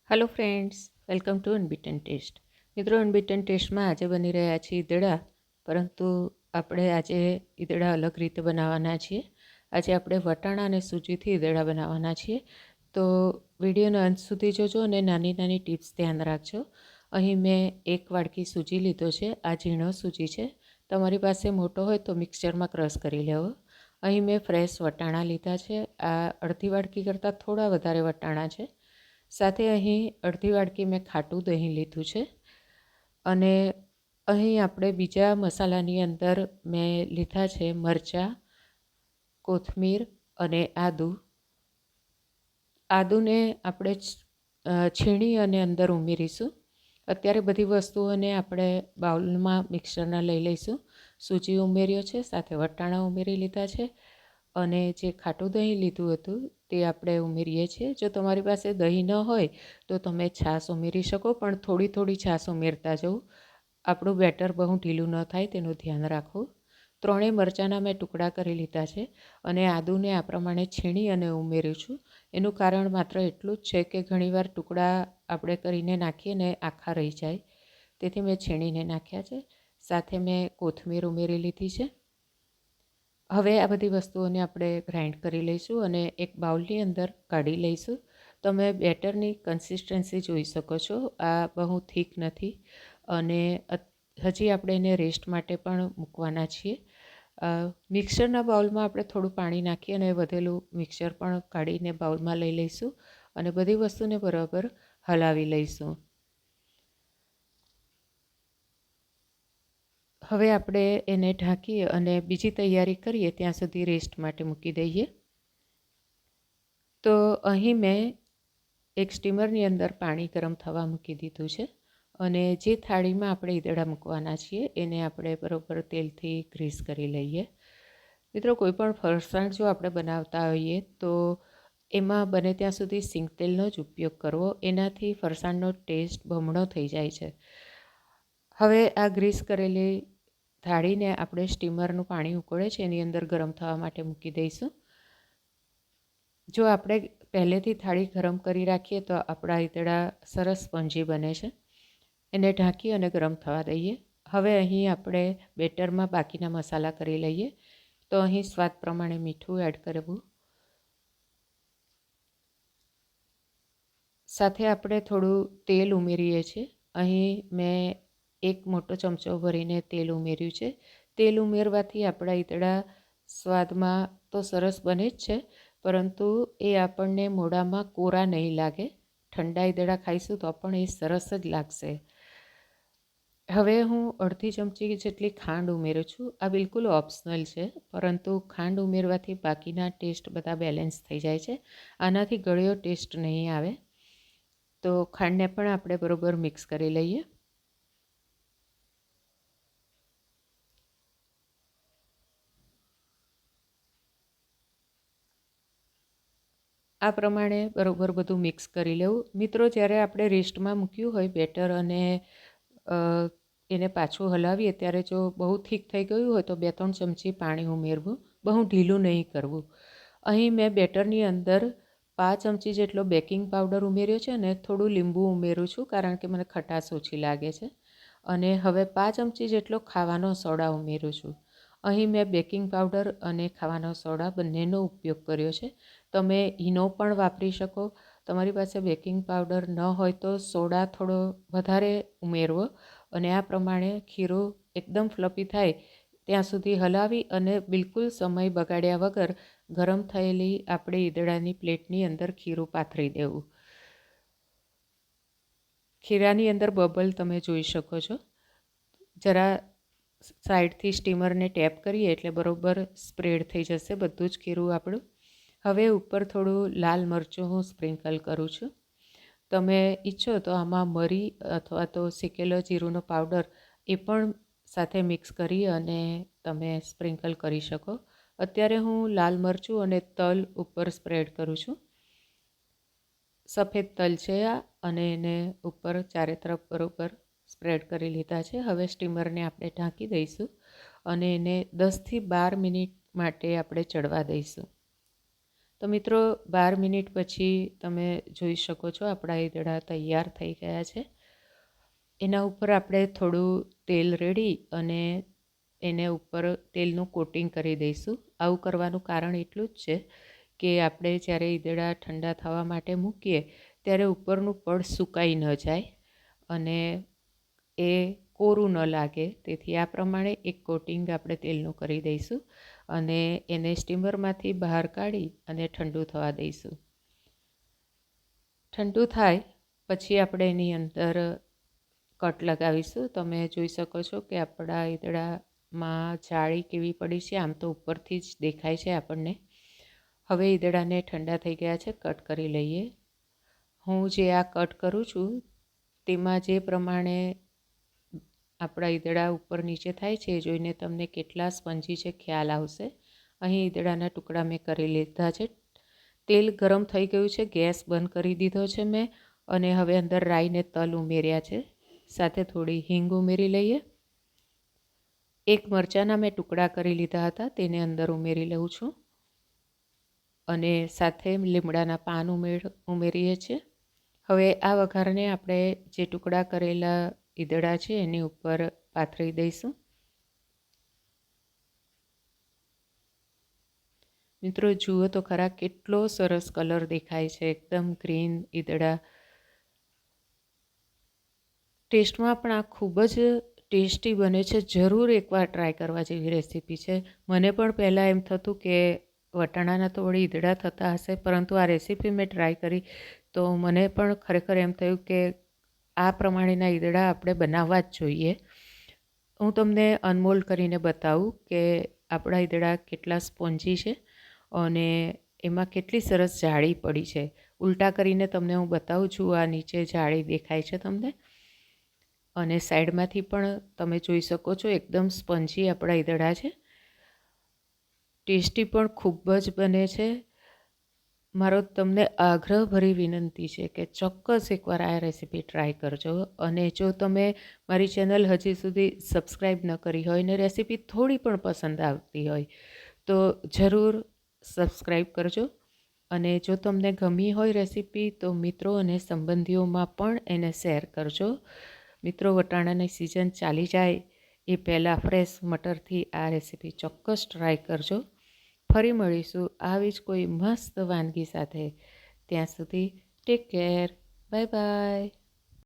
Hello friends, welcome to unbeaten test. मित्रों, unbeaten test में आज बनी रहा छे ईदड़ा, परंतु આપણે આજે ઈદડા અલગ રીતે બનાવવાના છીએ। આજે આપણે વટાણા અને સૂજીથી ઈદડા બનાવવાના છીએ। તો વિડીયોનો અંત સુધી જોજો અને નાની નાની ટિપ્સ ધ્યાન રાખજો। અહીં મેં 1 વાડકી સૂજી લીધો છે। આ ઝીણો સૂજી છે, તમારી પાસે મોટો હોય તો મિક્સચરમાં ક્રશ કરી લેવો। અહીં મેં ફ્રેશ વટાણા લીધા છે। આ અડધી વાડકી કરતાં થોડા વધારે વટાણા છે। સાથે અહીં અડધી વાડકી મેં ખાટું દહીં લીધું છે અને અહીં આપણે બીજા મસાલાની અંદર મેં લીધા છે મરચાં, કોથમીર અને આદુને આપણે છીણી અને અંદર ઉમેરીશું। અત્યારે બધી વસ્તુઓને આપણે બાઉલમાં મિક્સરના લઈ લઈશું। સૂજી ઉમેર્યો છે, સાથે વટાણા ઉમેરી લીધા છે અને જે ખાટું દહીં લીધું હતું તે આપણે ઉમેરીએ છીએ। જો તમારી પાસે દહીં ન હોય તો તમે છાશ ઉમેરી શકો, પણ થોડી થોડી છાશ ઉમેરતા જવું। આપણું બેટર બહુ ઢીલું ન થાય તેનું ધ્યાન રાખવું। ત્રણેય મરચાંના મેં ટુકડા કરી લીધા છે અને આદુને આ પ્રમાણે છીણી અને ઉમેર્યું છું। એનું કારણ માત્ર એટલું જ છે કે ઘણીવાર ટુકડા આપણે કરીને નાખીએ ને આખા રહી જાય, તેથી મેં છીણીને નાખ્યા છે। સાથે મેં કોથમીર ઉમેરી લીધી છે। હવે આ બધી વસ્તુઓને આપણે ગ્રાઇન્ડ કરી લઈશું અને એક બાઉલની અંદર કાઢી લઈશું। તમે બેટરની કન્સિસ્ટન્સી જોઈ શકો છો, આ બહુ થીક નથી અને હજી આપણે એને રેસ્ટ માટે પણ મૂકવાના છીએ। મિક્સરના બાઉલમાં આપણે થોડું પાણી નાખી અને વધેલું મિક્સર પણ કાઢીને બાઉલમાં લઈ લઈશું અને બધી વસ્તુને બરાબર હલાવી લઈશું। હવે આપણે એને ઢાંકી અને બીજી તૈયારી કરીએ ત્યાં સુધી રેસ્ટ માટે મૂકી દઈએ। તો અહીં મેં એક સ્ટીમરની અંદર પાણી ગરમ થવા મૂકી દીધું છે અને જે થાળીમાં આપણે ઈદડા મૂકવાના છીએ એને આપણે બરાબર તેલથી ગ્રીસ કરી લઈએ। મિત્રો, કોઈપણ ફરસાણ જો આપણે બનાવતા હોઈએ તો એમાં બને ત્યાં સુધી સિંગ તેલનો જ ઉપયોગ કરવો, એનાથી ફરસાણનો ટેસ્ટ બમણો થઈ જાય છે। હવે આ ગ્રીસ કરેલી થાળીને આપણે સ્ટીમરનું પાણી ઉકળે છે એની અંદર ગરમ થવા માટે મૂકી દઈશું। જો આપણે પહેલેથી થાળી ગરમ કરી રાખીએ તો આપણા ઈદડા સરસ સ્પંજી બને છે। એને ઢાંકી અને ગરમ થવા દઈએ। હવે અહીં આપણે બેટરમાં બાકીના મસાલા કરી લઈએ। તો અહીં સ્વાદ પ્રમાણે મીઠું એડ કરવું, સાથે આપણે થોડું તેલ ઉમેરીએ છીએ। અહીં મેં 1 મોટો ચમચો ભરીને તેલ ઉમેર્યું છે। તેલ ઉમેરવાથી આપણા ઈદડા સ્વાદમાં તો સરસ બને જ છે, પરંતુ એ આપણને મોઢામાં કોરા નહીં લાગે। ઠંડા ઈદડા ખાઈશું તો પણ એ સરસ જ લાગશે। હવે હું અડધી ચમચી જેટલી ખાંડ ઉમેરું છું। આ બિલકુલ ઓપ્શનલ છે, પરંતુ ખાંડ ઉમેરવાથી બાકીના ટેસ્ટ બધા બેલેન્સ થઈ જાય છે। આનાથી ગળ્યો ટેસ્ટ નહીં આવે, તો ખાંડને પણ આપણે બરાબર મિક્સ કરી લઈએ। આ પ્રમાણે બરાબર બધું મિક્સ કરી લેવું। મિત્રો, જ્યારે આપણે રેસ્ટમાં મૂક્યું હોય બેટર અને એને પાછું હલાવીએ ત્યારે જો બહુ થીક થઈ ગયું હોય તો 2-3 ચમચી પાણી ઉમેરવું, બહુ ઢીલું નહીં કરવું। અહીં મેં બેટરની અંદર 5 ચમચી જેટલો બેકિંગ પાવડર ઉમેર્યો છે અને થોડું લીંબુ ઉમેરું છું, કારણ કે મને ખટાશ ઓછી લાગે છે। અને હવે 5 ચમચી જેટલો ખાવાનો સોડા ઉમેરું છું। અહીં મેં બેકિંગ પાવડર અને ખાવાનો સોડા બંનેનો ઉપયોગ કર્યો છે। તમે ઈનો પણ વાપરી શકો। તમારી પાસે બેકિંગ પાવડર ન હોય તો સોડા થોડો વધારે ઉમેરવો અને આ પ્રમાણે ખીરું એકદમ ફ્લફી થાય ત્યાં સુધી હલાવી અને બિલકુલ સમય બગાડ્યા વગર ગરમ થયેલી આપણે ઈદડાની પ્લેટની અંદર ખીરું પાથરી દેવું। ખીરાની અંદર બબલ તમે જોઈ શકો છો। જરા સાઈડથી સ્ટીમરને ટેપ કરીએ એટલે બરાબર સ્પ્રેડ થઈ જશે બધું જ ખીરું આપણું। હવે ઉપર થોડું લાલ મરચું હું સ્પ્રિંકલ કરું છું। તમે ઈચ્છો તો આમાં મરી અથવા તો શેકેલો જીરુંનો પાવડર એ પણ સાથે મિક્સ કરી અને તમે સ્પ્રિંકલ કરી શકો। અત્યારે હું લાલ મરચું અને તલ ઉપર સ્પ્રેડ કરું છું। સફેદ તલ છે આ, અને એને ઉપર ચારે તરફ બરાબર સ્પ્રેડ કરી લીધા છે। હવે સ્ટીમરને આપણે ઢાંકી દઈશું અને એને 10 થી 12 મિનિટ માટે આપણે ચડવા દઈશું। તો મિત્રો 12 મિનિટ પછી તમે જોઈ શકો છો આપણા ઈદડા તૈયાર થઈ ગયા છે. એના ઉપર આપણે થોડું તેલ રેડી અને એને ઉપર તેલનું કોટિંગ કરી દઈશું. આવું કરવાનું કારણ એટલું જ છે કે આપણે જ્યારે ઈદડા ઠંડા થવા માટે મૂકીએ ત્યારે ઉપરનું પડ સુકાઈ ન જાય અને એ કોરું ન લાગે. તેથી આ પ્રમાણે એક કોટિંગ આપણે તેલનું કરી દઈશું અને એને સ્ટીમરમાંથી બહાર કાઢી અને ઠંડુ થવા દઈશું. ઠંડુ થાય પછી આપણે એની અંદર કટ લગાવીશું. તમે જોઈ શકો છો કે આપણા ઈદડામાં જાળી કેવી પડી છે. આમ તો ઉપરથી જ દેખાય છે આપણને. હવે ઈદડાને ઠંડા થઈ ગયા છે, કટ કરી લઈએ. હું જે આ કટ કરું છું તેમાં જે પ્રમાણે આપણા ઈદડા ઉપર નીચે થાય છે એ જોઈને તમને કેટલા સ્પંજી છે ખ્યાલ આવશે. અહીં ઈદડાના ટુકડા મેં કરી લીધા છે. તેલ ગરમ થઈ ગયું છે, ગેસ બંધ કરી દીધો છે મેં અને હવે અંદર રાઈને તલ ઉમેર્યા છે. સાથે થોડી હિંગ ઉમેરી લઈએ. એક મરચાંના મેં ટુકડા કરી લીધા હતા, તેને અંદર ઉમેરી લઉં છું અને સાથે લીમડાના પાન ઉમેરીએ છીએ. હવે આ વઘારને આપણે જે ટુકડા કરેલા ઈદડા છે એની ઉપર પાથરી દઈશું. મિત્રો જુઓ તો ખરા કેટલો સરસ કલર દેખાય છે, એકદમ ગ્રીન ઈદડા. ટેસ્ટમાં પણ આ ખૂબ જ ટેસ્ટી બને છે. જરૂર એકવાર ટ્રાય કરવા જેવી રેસીપી છે. મને પણ પહેલાં એમ થતું કે વટાણાના તો વળી ઈદડા થતા હશે, પરંતુ આ રેસીપી મેં ટ્રાય કરી તો મને પણ ખરેખર એમ થયું કે આ પ્રમાણેના ઈદડા આપણે બનાવવા જ જોઈએ. હું તમને અનમોલ્ડ કરીને બતાવું કે આપણા ઈદડા કેટલા સ્પોન્જી છે અને એમાં કેટલી સરસ જાળી પડી છે. ઉલટા કરીને તમને હું બતાવું છું. આ નીચે જાળી દેખાય છે તમને અને સાઈડમાંથી પણ તમે જોઈ શકો છો એકદમ સ્પંજી આપણા ઈદડા છે. ટેસ્ટી પણ ખૂબ જ બને છે. મારો તમને આગ્રહભરી વિનંતી છે કે ચોક્કસ એકવાર આ રેસીપી ટ્રાય કરજો. અને જો તમે મારી ચેનલ હજી સુધી સબસ્ક્રાઈબ ન કરી હોય ને રેસીપી થોડી પણ પસંદ આવતી હોય તો જરૂર સબસ્ક્રાઈબ કરજો. અને જો તમને ગમી હોય રેસીપી તો મિત્રો અને સંબંધીઓમાં પણ એને શેર કરજો. મિત્રો, વટાણાની સિઝન ચાલી જાય એ પહેલાં ફ્રેશ મટરથી આ રેસીપી ચોક્કસ ટ્રાય કરજો. ફરી મળીશું આવી જ કોઈ મસ્ત વાનગી સાથે. ત્યાં સુધી ટેક કેર. Bye bye.